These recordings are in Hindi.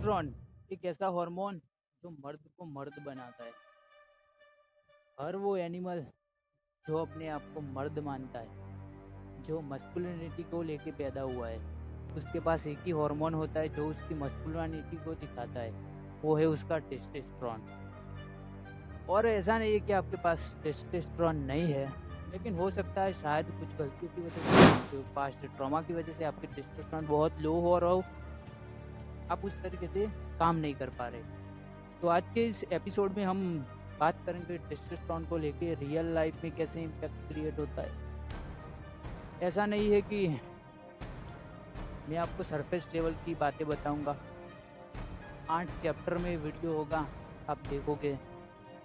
टेस्टोस्टेरोन एक ऐसा हार्मोन जो मर्द को मर्द बनाता है। हर वो एनिमल जो अपने आप को मर्द मानता है, जो मस्कुलिनिटी को लेके पैदा हुआ है, उसके पास एक ही हार्मोन होता है जो उसकी मस्कुलिनिटी को दिखाता है, वो है उसका टेस्टोस्टेरोन। और ऐसा नहीं है कि आपके पास टेस्टोस्टेरोन नहीं है, लेकिन हो सकता है शायद कुछ गलतियों की वजह से, पास्ट ट्रॉमा की वजह से आपके टेस्टोस्टेरोन बहुत लो हो रहा हो, आप उस तरीके से काम नहीं कर पा रहे। तो आज के इस एपिसोड में हम बात करेंगे टेस्टोस्टेरोन को लेके रियल लाइफ में कैसे इम्पैक्ट क्रिएट होता है। ऐसा नहीं है कि मैं आपको सरफेस लेवल की बातें बताऊंगा। 8 चैप्टर में वीडियो होगा, आप देखोगे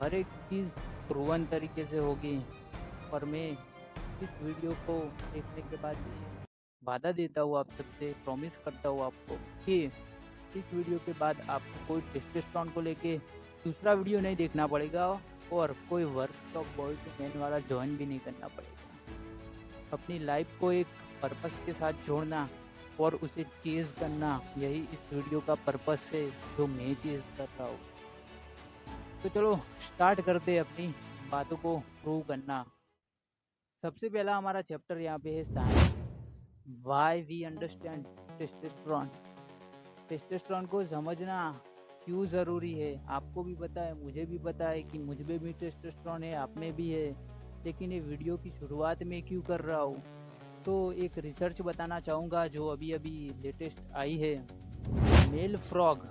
हर एक चीज़ प्रूवन तरीके से होगी। और मैं इस वीडियो को देखने के बाद वादा देता हूँ, आप सबसे प्रॉमिस करता हूँ आपको कि इस वीडियो के बाद आपको कोई टेस्टोस्टेरोन को लेके दूसरा वीडियो नहीं देखना पड़ेगा और कोई वर्कशॉप बॉय टू मैन वाला ज्वाइन भी नहीं करना पड़ेगा। अपनी लाइफ को एक पर्पस के साथ जोड़ना और उसे चेज़ करना, यही इस वीडियो का पर्पस है जो मैं चेज़ कर रहा हूँ। तो चलो स्टार्ट करते हैं अपनी बातों को प्रूव करना। सबसे पहला हमारा चैप्टर यहाँ पे है science, why we understand testosterone. Testosterone को समझना क्यों ज़रूरी है, आपको भी पता है, मुझे भी पता है कि मुझ में भी टेस्टोस्टेरोन है, आप में भी है, लेकिन ये वीडियो की शुरुआत में क्यों कर रहा हूँ, तो एक रिसर्च बताना चाहूँगा जो अभी अभी लेटेस्ट आई है। मेल फ्रॉग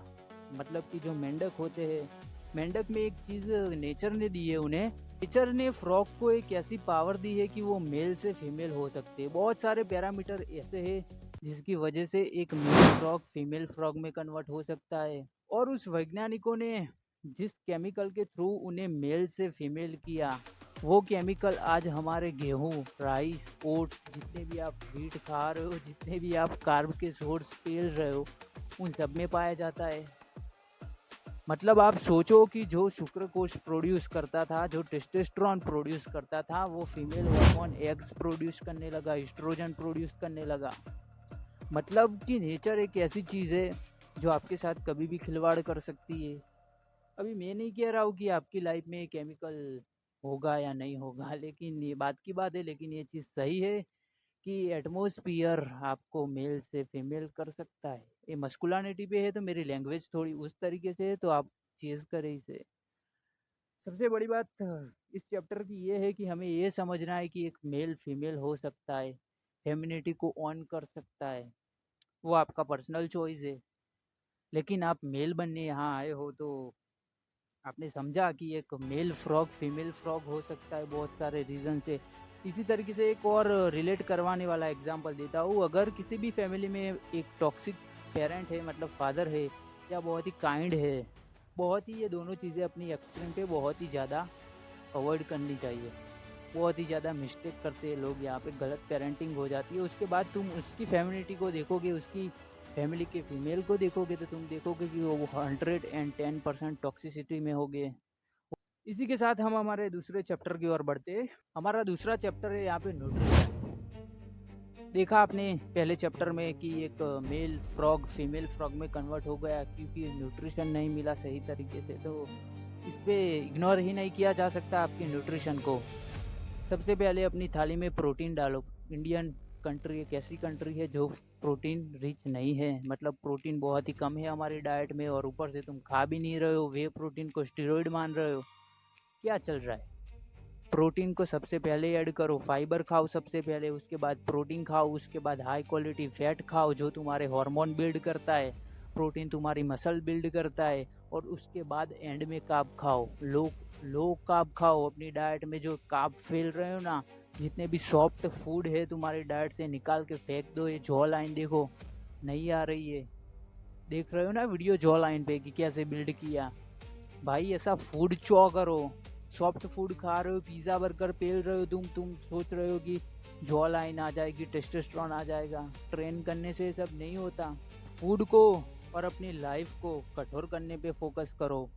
मतलब कि जो मेंढक होते हैं, मेंढक में एक चीज़ नेचर ने दी है उन्हें। नेचर ने फ्रॉग को एक ऐसी पावर दी है कि वो मेल से फीमेल हो सकते हैं। बहुत सारे पैरामीटर ऐसे हैं जिसकी वजह से एक मेल फ्रॉग फीमेल फ्रॉग में कन्वर्ट हो सकता है। और उस वैज्ञानिकों ने जिस केमिकल के थ्रू उन्हें मेल से फीमेल किया, वो केमिकल आज हमारे गेहूँ, राइस, ओट्स, जितने भी आप व्हीट खा रहे हो, जितने भी आप कार्ब के सोर्स पेल रहे हो, उन सब में पाया जाता है। मतलब आप सोचो कि जो शुक्र कोश प्रोड्यूस करता था, जो टेस्टोस्टेरोन प्रोड्यूस करता था, वो फीमेल हार्मोन एग्स प्रोड्यूस करने लगा, एस्ट्रोजन प्रोड्यूस करने लगा। मतलब कि नेचर एक ऐसी चीज़ है जो आपके साथ कभी भी खिलवाड़ कर सकती है। अभी मैं नहीं कह रहा हूँ कि आपकी लाइफ में केमिकल होगा या नहीं होगा, लेकिन ये बात की बात है, लेकिन ये चीज़ सही है कि एटमॉस्फियर आपको मेल से फीमेल कर सकता है। ये मस्कुलिनिटी पे है तो मेरी लैंग्वेज थोड़ी उस तरीके से है, तो आप चेज़ करें इसे। सबसे बड़ी बात इस चैप्टर की ये है कि हमें ये समझना है कि एक मेल फीमेल हो सकता है, फेमिनिटी को ऑन कर सकता है, वो आपका पर्सनल चॉइस है। लेकिन आप मेल बनने यहाँ आए हो तो आपने समझा कि एक मेल फ्रॉग फीमेल फ्रॉग हो सकता है बहुत सारे रीज़न से। इसी तरीके से एक और रिलेट करवाने वाला एग्जांपल देता हूँ। अगर किसी भी फैमिली में एक टॉक्सिक पेरेंट है, मतलब फादर है, या बहुत ही काइंड है, बहुत ही, ये दोनों चीज़ें अपनी एक्सट्रीम पे बहुत ही ज़्यादा अवॉइड करनी चाहिए। बहुत ही ज़्यादा मिस्टेक करते हैं लोग, यहाँ पे गलत पेरेंटिंग हो जाती है। उसके बाद तुम उसकी फैमिलिटी को देखोगे, उसकी फैमिली के फीमेल को देखोगे, तो तुम देखोगे कि वो 110% टॉक्सिसिटी में हो गए। इसी के साथ हम हमारे दूसरे चैप्टर की ओर बढ़ते हैं। हमारा दूसरा चैप्टर है यहाँ पे न्यूट्रिशन। देखा आपने पहले चैप्टर में कि एक मेल फ्रॉग फीमेल फ्रॉग में कन्वर्ट हो गया क्योंकि न्यूट्रिशन नहीं मिला सही तरीके से। तो इस पे इग्नोर ही नहीं किया जा सकता आपके न्यूट्रिशन को। सबसे पहले अपनी थाली में प्रोटीन डालो। इंडियन कंट्री एक ऐसी कंट्री है जो प्रोटीन रिच नहीं है, मतलब प्रोटीन बहुत ही कम है हमारी डाइट में, और ऊपर से तुम खा भी नहीं रहे हो, वे प्रोटीन को स्टेरॉइड मान रहे हो। क्या चल रहा है? प्रोटीन को सबसे पहले ऐड करो, फाइबर खाओ सबसे पहले, उसके बाद प्रोटीन खाओ, उसके बाद हाई क्वालिटी फैट खाओ जो तुम्हारे हार्मोन बिल्ड करता है, प्रोटीन तुम्हारी मसल बिल्ड करता है, और उसके बाद एंड में कार्ब खाओ। लो लो कार्ब खाओ। अपनी डाइट में जो कार्ब फैल रहे हो ना, जितने भी सॉफ्ट फूड है तुम्हारी डाइट से निकाल के फेंक दो। ये जॉ लाइन देखो, नहीं आ रही है, देख रहे हो ना वीडियो जॉ लाइन पे कि कैसे बिल्ड किया। भाई ऐसा फूड चॉ करो। सॉफ्ट फूड खा रहे हो, पिज़्ज़ा बर्गर पेल रहे हो, तुम सोच रहे हो कि जॉ लाइन आ जाएगी, टेस्टोस्टेरोन आ जाएगा। ट्रेन करने से सब नहीं होता। फूड को और अपनी लाइफ को कठोर करने पे फोकस करो।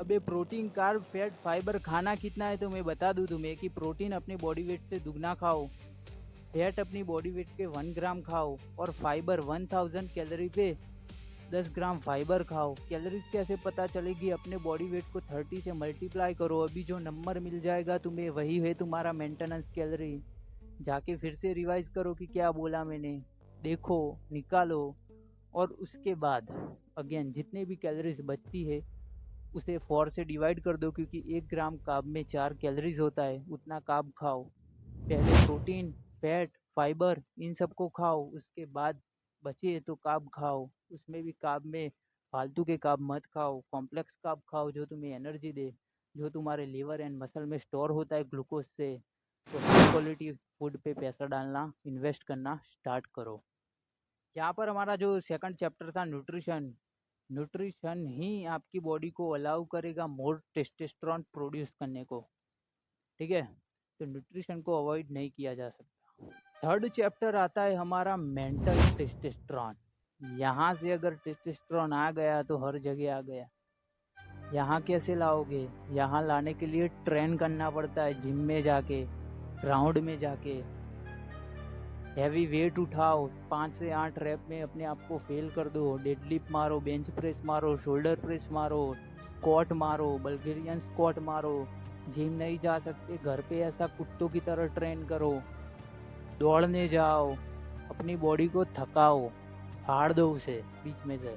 अबे प्रोटीन, कार्ब, फैट, फाइबर खाना कितना है तो मैं बता दूं तुम्हें कि प्रोटीन अपनी बॉडी वेट से दुगना खाओ, फैट अपनी बॉडी वेट के 1 ग्राम खाओ, और फाइबर 1000 कैलोरी पे 10 ग्राम फाइबर खाओ। कैलोरीज कैसे पता चलेगी? अपने बॉडी वेट को 30 से मल्टीप्लाई करो, अभी जो नंबर मिल जाएगा तुम्हें वही है तुम्हारा मेंटेनेंस कैलोरी। जाके फिर से रिवाइज करो कि क्या बोला मैंने, देखो, निकालो, और उसके बाद अगेन जितने भी कैलोरीज बचती है उसे 4 से डिवाइड कर दो, क्योंकि 1 ग्राम कार्ब में 4 कैलोरीज होता है, उतना कार्ब खाओ। पहले प्रोटीन, फैट, फाइबर इन सबको खाओ, उसके बाद बचे तो कार्ब खाओ। उसमें भी कार्ब में फालतू के कार्ब मत खाओ, कॉम्प्लेक्स कार्ब खाओ जो तुम्हें एनर्जी दे, जो तुम्हारे लीवर एंड मसल में स्टोर होता है ग्लूकोज से। तो हाई क्वालिटी फूड पे पैसा डालना, इन्वेस्ट करना स्टार्ट करो। यहाँ पर हमारा जो सेकंड चैप्टर था न्यूट्रिशन, न्यूट्रिशन ही आपकी बॉडी को अलाउ करेगा मोर टेस्टोस्टेरोन प्रोड्यूस करने को, ठीक है। तो न्यूट्रिशन को अवॉइड नहीं किया जा सकता। थर्ड चैप्टर आता है हमारा मेंटल टेस्टोस्टेरोन। यहाँ से अगर टेस्टोस्टेरोन आ गया तो हर जगह आ गया। यहाँ कैसे लाओगे? यहाँ लाने के लिए ट्रेन करना पड़ता है, जिम में जाके, ग्राउंड में जाके हैवी वेट उठाओ, 5 से 8 रैप में अपने आप को फेल कर दो, डेडलिफ्ट मारो, बेंच प्रेस मारो, शोल्डर प्रेस मारो, स्क्वाट मारो, बल्गेरियन स्क्वाट मारो। जिम नहीं जा सकते, घर पे ऐसा कुत्तों की तरह ट्रेन करो, दौड़ने जाओ, अपनी बॉडी को थकाओ, फाड़ दो उसे बीच में से।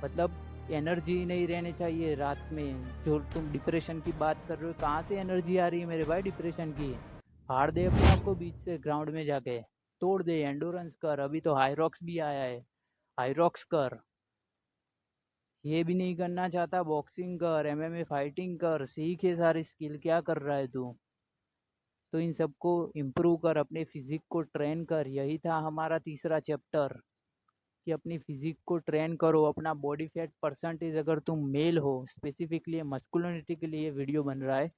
मतलब एनर्जी नहीं रहने चाहिए रात में। जो तुम डिप्रेशन की बात कर रहे हो, कहाँ से एनर्जी आ रही है मेरे भाई डिप्रेशन की? फाड़ दे अपने आप को बीच से, ग्राउंड में जाके तोड़ दे, एंडोरेंस कर। अभी तो हाईरॉक्स भी आया है, हाईरॉक्स कर। ये भी नहीं करना चाहता, बॉक्सिंग कर, एमएमए फाइटिंग कर, सीख ये सारी स्किल। क्या कर रहा है तू? तो इन सबको इम्प्रूव कर, अपने फिजिक को ट्रेन कर। यही था हमारा तीसरा चैप्टर कि अपनी फिजिक को ट्रेन करो। अपना बॉडी फैट परसेंटेज, अगर तुम मेल हो, स्पेसिफिकली मस्कुलिनिटी के लिए वीडियो बन रहा है,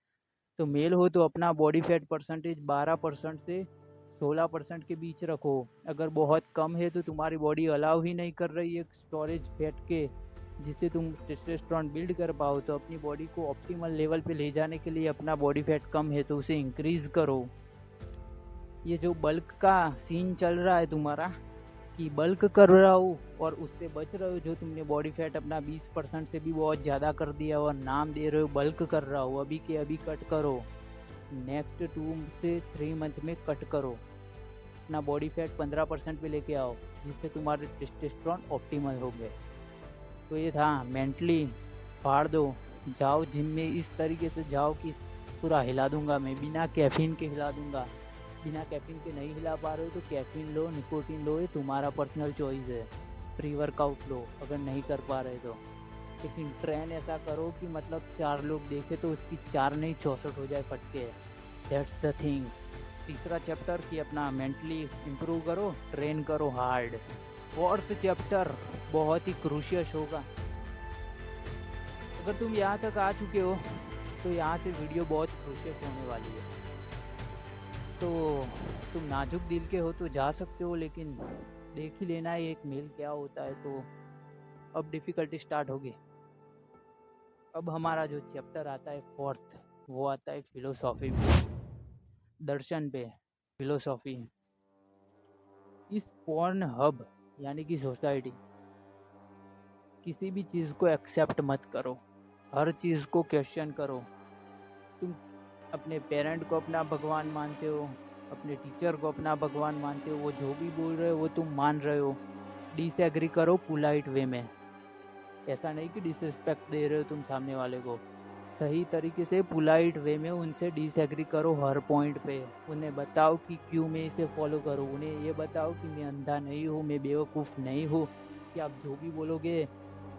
तो मेल हो तो अपना बॉडी फैट परसेंटेज 12% से 16% के बीच रखो। अगर बहुत कम है तो तुम्हारी बॉडी अलाउ ही नहीं कर रही है स्टोरेज फैट के, जिससे तुम टेस्टोस्टेरोन बिल्ड कर पाओ। तो अपनी बॉडी को ऑप्टिमल लेवल पे ले जाने के लिए अपना बॉडी फैट कम है तो उसे इंक्रीज करो। ये जो बल्क का सीन चल रहा है तुम्हारा कि बल्क कर रहा हो और उससे बच रहे हो, जो तुमने बॉडी फैट अपना 20% से भी बहुत ज़्यादा कर दिया और नाम दे रहे हो बल्क कर रहा हो, अभी के अभी कट करो। नेक्स्ट 2 से 3 मंथ में कट करो, अपना बॉडी फैट 15% पे लेके आओ, जिससे तुम्हारे टेस्टोस्टेरोन ऑप्टिमल हो गए। तो ये था मेंटली फाड़ दो, जाओ जिम में इस तरीके से जाओ कि पूरा हिला दूंगा मैं, बिना कैफीन के हिला दूंगा। बिना कैफीन के नहीं हिला पा रहे हो तो कैफीन लो, निकोटीन लो, ये तुम्हारा पर्सनल चॉइस है। प्री वर्कआउट लो अगर नहीं कर पा रहे तो, लेकिन ट्रेन ऐसा करो कि मतलब 4 लोग देखे तो उसकी 4 नहीं 64 हो जाए फटके। That's the thing. तीसरा चैप्टर कि अपना मेंटली इम्प्रूव करो, ट्रेन करो हार्ड। फोर्थ चैप्टर बहुत ही क्रूशियस होगा। अगर तुम यहाँ तक आ चुके हो तो यहाँ से वीडियो बहुत क्रूशियस होने वाली है। तो तुम नाजुक दिल के हो तो जा सकते हो, लेकिन देख ही लेना है एक मेल क्या होता है। तो अब डिफ़िकल्टी स्टार्ट होगी। अब हमारा जो चैप्टर आता है फोर्थ, वो आता है फिलोसॉफी पे, दर्शन पे, फिलोसॉफी। इस पोर्न हब यानी कि सोसाइटी, किसी भी चीज़ को एक्सेप्ट मत करो, हर चीज़ को क्वेश्चन करो। तुम अपने पेरेंट को अपना भगवान मानते हो, अपने टीचर को अपना भगवान मानते हो, वो जो भी बोल रहे हो वो तुम मान रहे हो। डिसएग्री करो पोलाइट वे में, ऐसा नहीं कि डिसरिस्पेक्ट दे रहे हो तुम सामने वाले को। सही तरीके से पोलाइट वे में उनसे डिसएग्री करो हर पॉइंट पे। उन्हें बताओ कि क्यों मैं इसे फॉलो करूँ, उन्हें ये बताओ कि मैं अंधा नहीं हूँ, मैं बेवकूफ़ नहीं हूँ, कि आप जो भी बोलोगे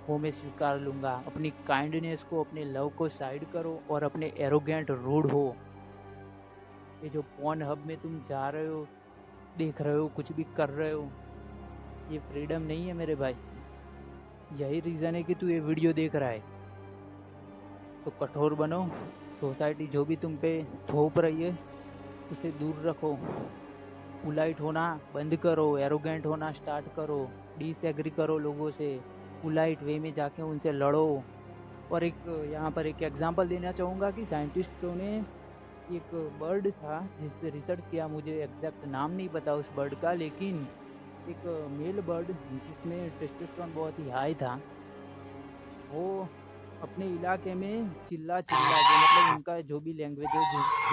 वो मैं स्वीकार लूँगा। अपनी काइंडनेस को, अपने लव को साइड करो और अपने एरोगेंट रूड हो। ये जो पोर्न हब में तुम जा रहे हो, देख रहे हो, कुछ भी कर रहे हो, ये फ्रीडम नहीं है मेरे भाई। यही रीज़न है कि तू ये वीडियो देख रहा है। तो कठोर बनो, सोसाइटी जो भी तुम पे थोप रही है उसे दूर रखो। पोलाइट होना बंद करो, एरोगेंट होना स्टार्ट करो, डिसएग्री करो लोगों से, पोलाइट वे में जाके उनसे लड़ो। और एक यहाँ पर एक एग्जांपल देना चाहूँगा कि साइंटिस्टों ने एक बर्ड था जिस पे रिसर्च किया, मुझे एग्जैक्ट नाम नहीं पता उस बर्ड का, लेकिन एक मेल बर्ड जिसमें टेस्टोस्टेरोन बहुत ही हाई था, वो अपने इलाके में चिल्ला चिल्ला के, मतलब उनका जो भी लैंग्वेज है, जो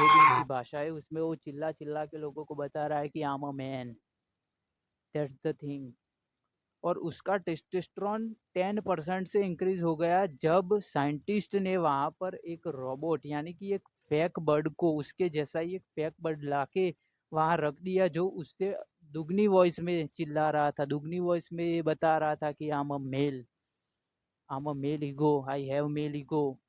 भी उनकी भाषा है, उसमें वो चिल्ला चिल्ला के लोगों को बता रहा है कि I am a man, that's the thing. और उसका टेस्टोस्टेरोन 10% से इंक्रीज हो गया जब साइंटिस्ट ने वहाँ पर एक रोबोट, यानी कि एक फेक बर्ड को, उसके जैसा ही एक फेक बर्ड लाके वहाँ रख दिया, जो उससे दुगनी वॉइस में चिल्ला रहा था, दुगनी वॉइस में ये बता रहा था कि I am a male ego, I have male ego.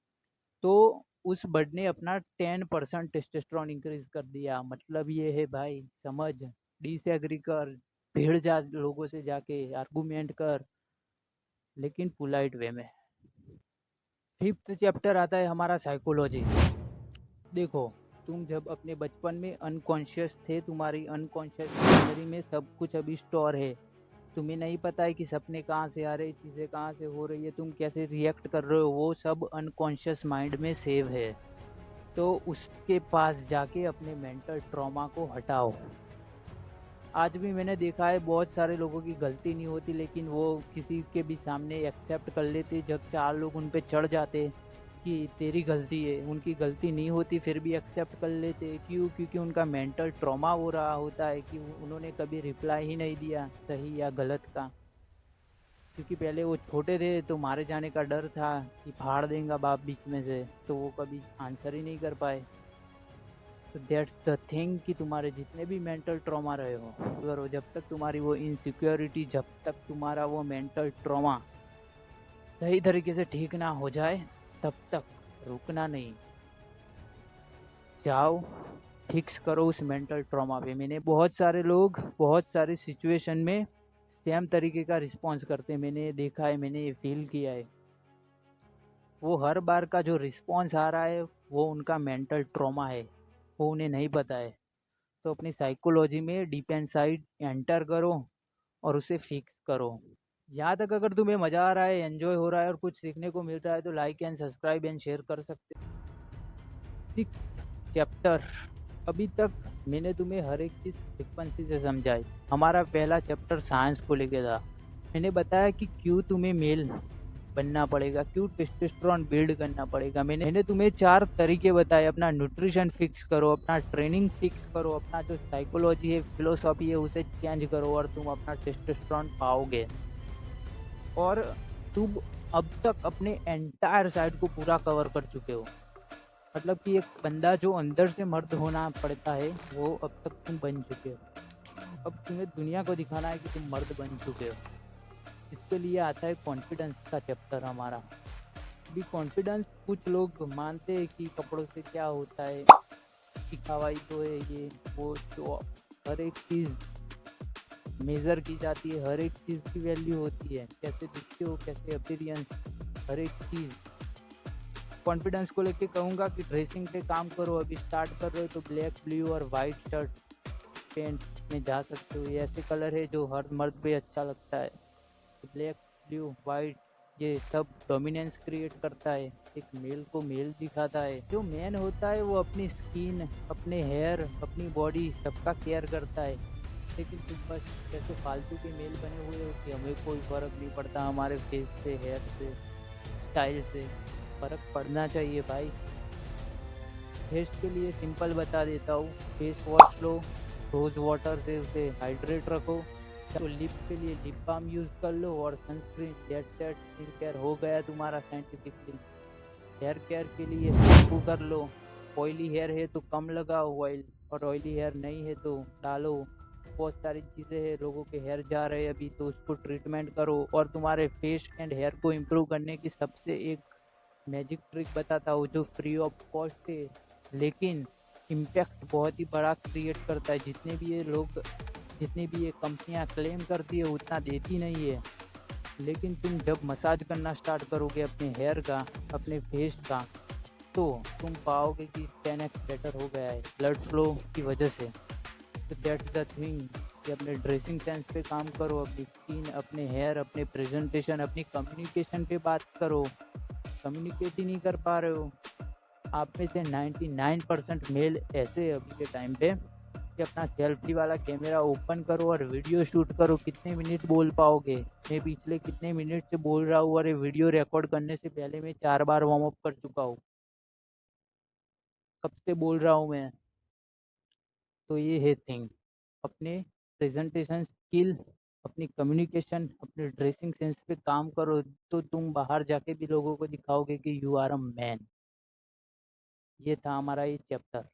तो उस बर्ड ने अपना 10% टेस्टोस्टेरोन इंक्रीज कर दिया। मतलब ये है भाई, समझ, डिसएग्री कर, भिड़ जा लोगों से, जाके आर्गूमेंट कर, लेकिन पोलाइट वे में। फिफ्थ चैप्टर आता है हमारा साइकोलॉजी। देखो, तुम जब अपने बचपन में अनकॉन्शियस थे, तुम्हारी अनकॉन्शियस मेमोरी में सब कुछ अभी स्टोर है। तुम्हें नहीं पता है कि सपने कहाँ से आ रहे, चीज़ें कहाँ से हो रही है, तुम कैसे रिएक्ट कर रहे हो, वो सब अनकॉन्शियस माइंड में सेव है। तो उसके पास जाके अपने मेंटल ट्रॉमा को हटाओ। आज भी मैंने देखा है बहुत सारे लोगों की गलती नहीं होती, लेकिन वो किसी के भी सामने एक्सेप्ट कर लेते, जब चार लोग उन पे चढ़ जाते कि तेरी गलती है, उनकी गलती नहीं होती फिर भी एक्सेप्ट कर लेते। क्यों? क्योंकि उनका मेंटल ट्रॉमा हो रहा होता है कि उन्होंने कभी रिप्लाई ही नहीं दिया सही या गलत का। क्योंकि पहले वो छोटे थे तो मारे जाने का डर था कि फाड़ देंगे बाप बीच में से, तो वो कभी आंसर ही नहीं कर पाए। तो दैट्स द थिंग कि तुम्हारे जितने भी मेंटल ट्रॉमा रहे हो, अगर जब तक तुम्हारी वो इनसिक्योरिटी, जब तक तुम्हारा वो मेंटल ट्रॉमा सही तरीके से ठीक ना हो जाए, तब तक रुकना नहीं, जाओ फिक्स करो उस मेंटल ट्रॉमा पे। मैंने बहुत सारे लोग बहुत सारी सिचुएशन में सेम तरीके का रिस्पॉन्स करते हैं, मैंने देखा है, मैंने ये फील किया है। वो हर बार का जो रिस्पॉन्स आ रहा है वो उनका मेंटल ट्रॉमा है, वो उन्हें नहीं पता है। तो अपनी साइकोलॉजी में डीप इनसाइड एंटर करो और उसे फिक्स करो। यहाँ तक अगर तुम्हें मज़ा आ रहा है, एंजॉय हो रहा है और कुछ सीखने को मिल रहा है, तो like and subscribe and share कर सकते हो। सिक्स चैप्टर, अभी तक मैंने तुम्हें हर एक चीज़ फ्रिक्वेंसी से समझाई। हमारा पहला चैप्टर साइंस को लेके था। मैंने बताया कि क्यों तुम्हें मेल बनना पड़ेगा, क्यों टेस्टोस्टेरोन बिल्ड करना पड़ेगा। मैंने तुम्हें 4 तरीके बताए। अपना न्यूट्रिशन फिक्स करो, अपना ट्रेनिंग फिक्स करो, अपना जो साइकोलॉजी है, फिलोसॉफी है, उसे चेंज करो और तुम अपना टेस्टोस्टेरोन पाओगे। और तुम अब तक अपने एंटायर साइड को पूरा कवर कर चुके हो। मतलब कि एक बंदा जो अंदर से मर्द होना पड़ता है, वो अब तक तुम बन चुके हो। अब तुम्हें दुनिया को दिखाना है कि तुम मर्द बन चुके हो। इसके लिए आता है कॉन्फिडेंस का चैप्टर हमारा। भी कॉन्फिडेंस कुछ लोग मानते हैं कि कपड़ों से क्या होता है, दिखावाई तो है ये वो, तो हर एक चीज़ मेज़र की जाती है, हर एक चीज़ की वैल्यू होती है, कैसे दिखते हो, कैसे अपीयरेंस, हर एक चीज़। कॉन्फिडेंस को लेके कहूँगा कि ड्रेसिंग पे काम करो। अभी स्टार्ट कर रहे हो तो ब्लैक, ब्लू और वाइट शर्ट पेंट में जा सकते हो। ये ऐसे कलर है जो हर मर्द पे अच्छा लगता है। ब्लैक, ब्लू, वाइट, ये सब डोमिनेंस क्रिएट करता है, एक मेल को मेल दिखाता है। जो मैन होता है वो अपनी स्किन, अपने हेयर, अपनी बॉडी, सबका केयर करता है। लेकिन तुम बस जैसे फालतू के मेल बने हुए हो कि हमें कोई फ़र्क नहीं पड़ता, हमारे फेस से, हेयर से, स्टाइल से। फ़र्क पड़ना चाहिए भाई। फेस के लिए सिंपल बता देता हूँ, फेस वॉश लो, रोज़ वाटर से उसे हाइड्रेट रखो। तो लिप के लिए लिप बाम यूज़ कर लो और सनस्क्रीन, डेट सेट स्किन केयर हो गया तुम्हारा साइंटिफिकली। हेयर केयर के लिए शैम्पू कर लो। ऑयली हेयर है तो कम लगाओ ऑयल, और ऑयली हेयर नहीं है तो डालो। बहुत सारी चीज़ें हैं, लोगों के हेयर जा रहे हैं अभी, तो उसको ट्रीटमेंट करो। और तुम्हारे फेस एंड हेयर को इम्प्रूव करने की सबसे एक मैजिक ट्रिक बताता हूँ, जो फ्री ऑफ कॉस्ट है, लेकिन इम्पैक्ट बहुत ही बड़ा क्रिएट करता है। जितनी भी ये कंपनियां क्लेम करती है उतना देती नहीं है। लेकिन तुम जब मसाज करना स्टार्ट करोगे अपने हेयर का, अपने फेस का, तो तुम पाओगे कि 10x बेटर हो गया है ब्लड फ्लो की वजह से। तो दैट्स द थिंग कि अपने ड्रेसिंग सेंस पे काम करो, अपनी स्किन, अपने हेयर, अपने प्रेजेंटेशन, अपनी कम्युनिकेशन पे बात करो। कम्युनिकेट ही नहीं कर पा रहे हो। आप में से 99% मेल ऐसे अभी के टाइम पे कि अपना सेल्फी वाला कैमरा ओपन करो और वीडियो शूट करो। कितने मिनट बोल पाओगे? मैं पिछले कितने मिनट से बोल रहा हूँ और ये वीडियो रिकॉर्ड करने से पहले मैं 4 बार वार्म अप कर चुका हूँ। कब से बोल रहा हूँ मैं? तो ये है थिंग। अपने प्रेजेंटेशन स्किल, अपनी कम्युनिकेशन, अपने ड्रेसिंग सेंस पे काम करो, तो तुम बाहर जाके भी लोगों को दिखाओगे कि यू आर अ मैन। ये था हमारा ये चैप्टर।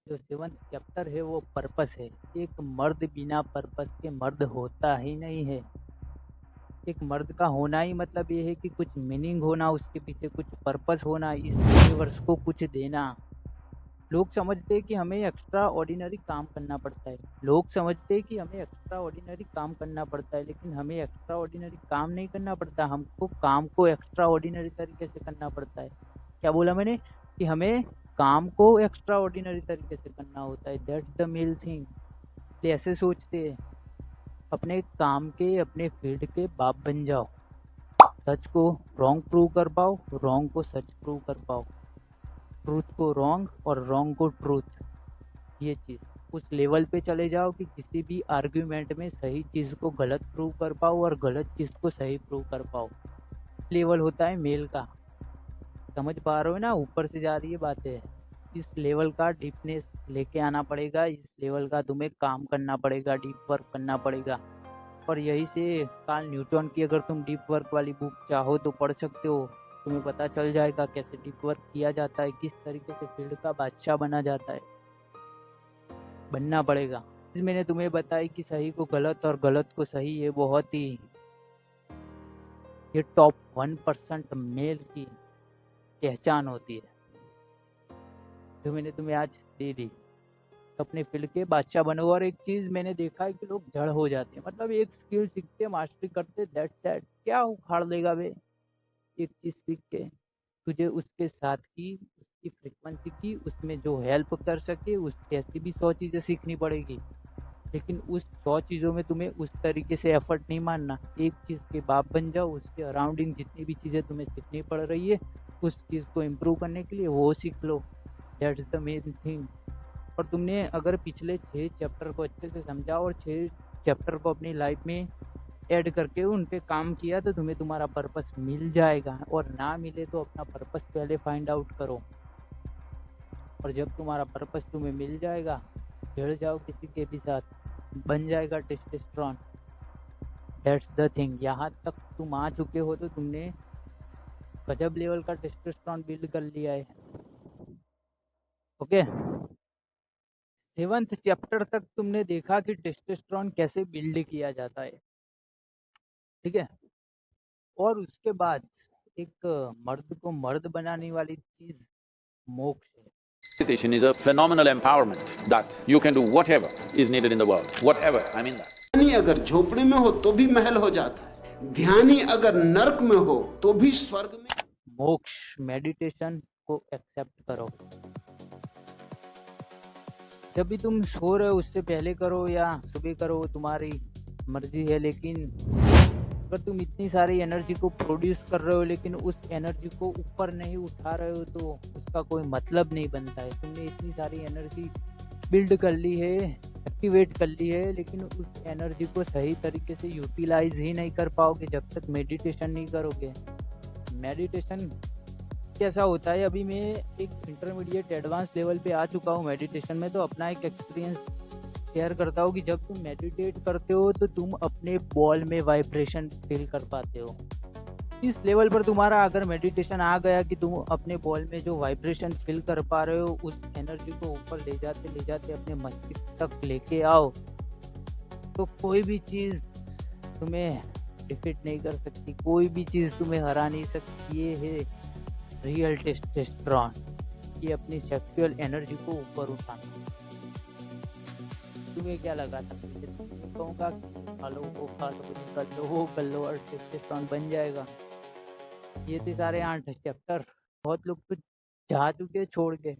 जो 7th चैप्टर है वो पर्पस है। एक मर्द बिना पर्पस के मर्द होता ही नहीं है। एक मर्द का होना ही मतलब ये है कि कुछ मीनिंग होना, उसके पीछे कुछ पर्पस होना, इस यूनिवर्स को कुछ देना। लोग समझते हैं कि हमें एक्स्ट्रा ऑर्डिनरी काम करना पड़ता है। लोग समझते हैं कि हमें एक्स्ट्रा ऑर्डिनरी काम करना पड़ता है, लेकिन हमें एक्स्ट्रा ऑर्डिनरी काम नहीं करना पड़ता। हमको काम को एक्स्ट्रा ऑर्डिनरी तरीके से करना पड़ता है। क्या बोला मैंने? कि हमें काम को एक्स्ट्रा ऑर्डिनरी तरीके से करना होता है। That's the male thing. ऐसे सोचते हैं। अपने काम के, अपने फील्ड के बाप बन जाओ। सच को रॉन्ग प्रूव कर पाओ, रॉन्ग को सच प्रूव कर पाओ, ट्रूथ को रॉन्ग और रॉन्ग को ट्रूथ। ये चीज़ उस लेवल पे चले जाओ कि किसी भी आर्ग्यूमेंट में सही चीज़ को गलत प्रूव कर पाओ और गलत चीज़ को सही प्रूव कर पाओ। लेवल होता है मेल का। समझ पा रहे हो ना? ऊपर से जा रही है बातें। इस लेवल का डीपनेस लेके आना पड़ेगा। इस लेवल का तुम्हें काम करना पड़ेगा, डीप वर्क करना पड़ेगा। और यही से कार्ल न्यूटन की अगर तुम डीप वर्क वाली बुक चाहो तो पढ़ सकते हो। तुम्हें पता चल जाएगा कैसे डीप वर्क किया जाता है, किस तरीके से फील्ड का बादशाह बना जाता है। बनना पड़ेगा। मैंने तुम्हें बताया कि सही को गलत और गलत को सही, ये बहुत ही ये टॉप 1% मेल की पहचान होती है, जो मैंने तुम्हें आज दे दी। अपने फील्ड के बादशाह बनो। और एक चीज़ मैंने देखा है कि लोग जड़ हो जाते हैं। मतलब एक स्किल सीखते, मास्टरी करते, दैट्स इट। क्या उखाड़ लेगा वे? एक चीज़ सीख के तुझे उसके साथ की, उसकी फ्रिक्वेंसी की, उसमें जो हेल्प कर सके, उस ऐसी भी 100 चीज़ें सीखनी पड़ेगी। लेकिन उस 100 चीज़ों में तुम्हें उस तरीके से एफर्ट नहीं मारना। एक चीज़ के बाप बन जाओ, उसके अराउंडिंग जितनी भी चीज़ें तुम्हें सीखनी पड़ रही है, उस चीज़ को इम्प्रूव करने के लिए वो सीख लो। That's the main thing. और तुमने अगर पिछले 6 चैप्टर को अच्छे से समझा और 6 चैप्टर को अपनी लाइफ में ऐड करके उन पे काम किया, तो तुम्हें तुम्हारा पर्पस मिल जाएगा। और ना मिले तो अपना पर्पस पहले फाइंड आउट करो। और जब तुम्हारा पर्पस तुम्हें मिल जाएगा, भिड़ जाओ किसी के भी साथ, बन जाएगा टेस्टोस्टेरोन। That's the thing. यहाँ तक तुम आ चुके हो तो तुमने गजब लेवल का टेस्टोस्टेरोन बिल्ड कर लिया है। ओके। 7th चैप्टर तक तुमने देखा कि टेस्टोस्टेरोन कैसे बिल्ड किया जाता है। ठीक है। और उसके बाद एक मर्द को मर्द बनाने वाली चीज मोक्ष है। Meditation is a phenomenal empowerment that you can do whatever is needed in the world, whatever, I mean that. ध्यानी अगर झोपड़ी में हो तो भी महल हो जाता है, ध्यानी अगर नरक में हो तो भी स्वर्ग में। मोक्ष, मेडिटेशन को एक्सेप्ट करो। जब भी तुम सो रहे हो उससे पहले करो या सुबह करो, तुम्हारी मर्जी है। लेकिन अगर तुम इतनी सारी एनर्जी को प्रोड्यूस कर रहे हो लेकिन उस एनर्जी को ऊपर नहीं उठा रहे हो, तो उसका कोई मतलब नहीं बनता है। तुमने इतनी सारी एनर्जी बिल्ड कर ली है, एक्टिवेट कर ली है, लेकिन उस एनर्जी को सही तरीके से यूटिलाइज ही नहीं कर पाओगे जब तक मेडिटेशन नहीं करोगे। मेडिटेशन कैसा होता है? अभी मैं एक इंटरमीडिएट एडवांस लेवल पे आ चुका हूँ मेडिटेशन में, तो अपना एक एक्सपीरियंस शेयर करता हूँ कि जब तुम मेडिटेट करते हो तो तुम अपने बॉल में वाइब्रेशन फील कर पाते हो। इस लेवल पर तुम्हारा अगर मेडिटेशन आ गया कि तुम अपने बॉल में जो वाइब्रेशन फील कर पा रहे हो, उस एनर्जी को ऊपर ले जाते अपने मस्तिष्क तक लेके आओ, तो कोई भी चीज़ तुम्हें डिफीट नहीं कर सकती, कोई भी चीज़ तुम्हें हरा नहीं सकती। ये है रियल टेस्टोस्टेरोन, ये अपनी सेक्सुअल एनर्जी को ऊपर उठाना। तुम्हें क्या लगा था? कहूँगा खा लो, वो खा लो, कर लो, वो कर लो और टेस्टोस्टेरोन बन जाएगा। ये थे सारे 8 चैप्टर। बहुत लोग तो जा चुके हैं छोड़ के।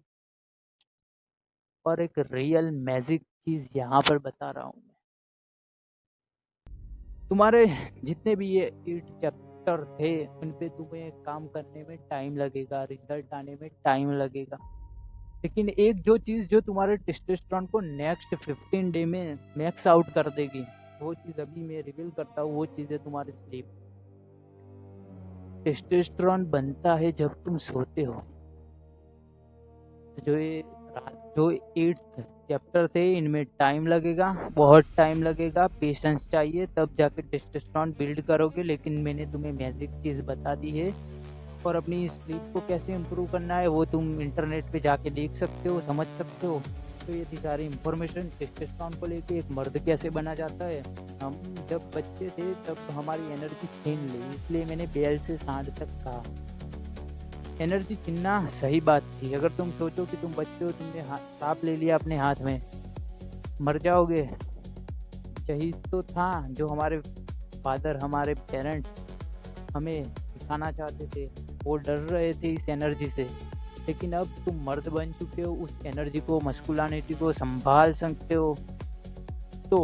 और एक रियल मैजिक चीज़ यहाँ पर बता रहा हूँ मैं। तुम्हारे जितने भी ये 8 चैप्टर थे, उन पे तुम्हें काम करने में टाइम लगेगा, रिजल्ट आने में टाइम लगेगा। लेकिन एक जो चीज़ जो तुम्हारे टेस्टोस्टेरोन को नेक्स्ट 15 डे में मैक्स आउट कर देगी, वो चीज़ अभी मैं रिवील करता हूँ, वो चीज़ है तुम्हारी स्लीप। टेस्टोस्टेरोन बनता है जब तुम सोते हो। जो ये जो 8th चैप्टर थे, इनमें टाइम लगेगा, बहुत टाइम लगेगा, पेशेंस चाहिए, तब जाके टेस्टोस्टेरोन बिल्ड करोगे। लेकिन मैंने तुम्हें मैजिक चीज़ बता दी है, और अपनी स्लीप को कैसे इम्प्रूव करना है वो तुम इंटरनेट पे जाके देख सकते हो, समझ सकते हो। तो ये थी सारी इन्फॉर्मेशन टेस्टोस्टेरोन को लेके, एक मर्द कैसे बना जाता है। हम जब बच्चे थे तब हमारी एनर्जी छीन ली, इसलिए मैंने बेल से सांड तक कहा। एनर्जी छीनना सही बात थी। अगर तुम सोचो कि तुम बच्चे हो, तुमने सांप ले लिया अपने हाथ में, मर जाओगे। यही तो था जो हमारे फादर, हमारे पेरेंट्स हमें सिखाना चाहते थे। वो डर रहे थे इस एनर्जी से। लेकिन अब तुम मर्द बन चुके हो, उस एनर्जी को, मस्कुलिनिटी को संभाल सकते हो, तो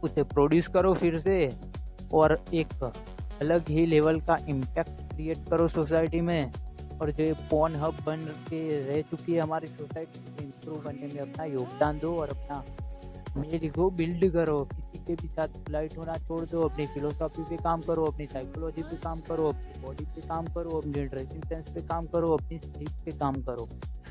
उसे प्रोड्यूस करो फिर से, और एक अलग ही लेवल का इम्पैक्ट क्रिएट करो सोसाइटी में। और जो ये पोर्न हब बन के रह चुकी है हमारी सोसाइटी, को इम्प्रूव करने में अपना योगदान दो, और अपना मेल को बिल्ड करो। किसी के भी साथ पोलाइट होना छोड़ दो, अपनी फिलोसॉफी पे काम करो, अपनी साइकोलॉजी पे काम करो, अपनी बॉडी पे काम करो, अपनी ड्रेसिंग सेंस पे काम करो, अपनी स्लीप पे काम करो।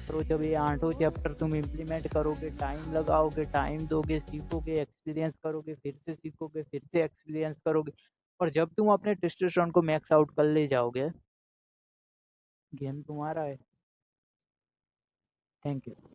तो जब ये 8 चैप्टर तुम इम्प्लीमेंट करोगे, टाइम लगाओगे, टाइम दोगे, सीखोगे, एक्सपीरियंस करोगे, फिर से सीखोगे, फिर से एक्सपीरियंस करोगे, और जब तुम अपने टेस्टोस्टेरोन को मैक्स आउट कर ले जाओगे, गेम तुम्हारा है। Thank you.